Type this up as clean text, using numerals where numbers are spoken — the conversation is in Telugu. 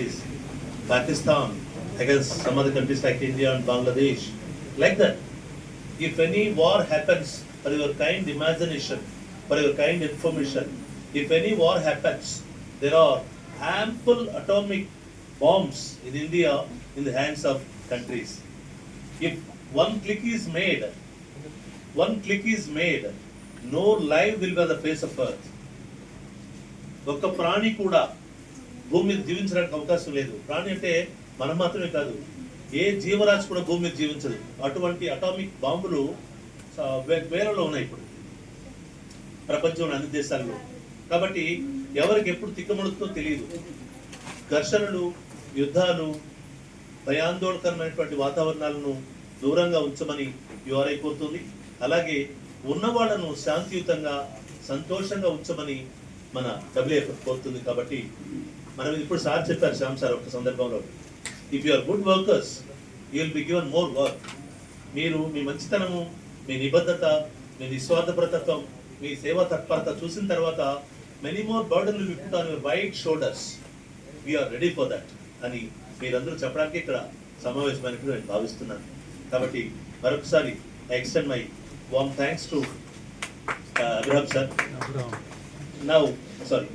is Pakistan against some other countries like India and Bangladesh. Like that, if any war happens, for your kind imagination, for your kind information, if any war happens, there are ample atomic bombs in India in the hands of countries. If one click is made, no life will be on the face of earth. ఒక్క ప్రాణి కూడా భూమి మీద జీవించడానికి అవకాశం లేదు. ప్రాణి అంటే మనం మాత్రమే కాదు, ఏ జీవరాశి కూడా భూమి మీద జీవించదు. అటువంటి అటామిక్ బాంబులు వేలలో ఉన్నాయి ఇప్పుడు ప్రపంచంలో అన్ని దేశాల్లో. కాబట్టి ఎవరికి ఎప్పుడు తిక్కమడుతుందో తెలియదు. ఘర్షణలు, యుద్ధాలు, భయాందోళనకరమైనటువంటి వాతావరణాలను దూరంగా ఉంచమని యుఆర్ఐ కోరుతుంది. అలాగే ఉన్నవాళ్లను శాంతియుతంగా సంతోషంగా ఉంచమని మన డబ్ల్యూఎఫ్ కోరుతుంది. కాబట్టి మనం ఇప్పుడు సార్ చెప్పారు, శ్యామ్ సార్ ఒక సందర్భంలో, if you are good workers you will be given more work. మీరు మీ మంచితనము, మీ నిబద్ధత, మీ నిస్వార్థపరతత్వం, మీ సేవా తత్పరత చూసిన తర్వాత many more burden will be put on your wide shoulders. We are ready for that అని మీరందరూ చెప్పడానికి ఇక్కడ సమావేశమైనట్టు నేను భావిస్తున్నాను. కాబట్టి మరొకసారి I extend my warm thanks to Abraham sir. Now, sorry.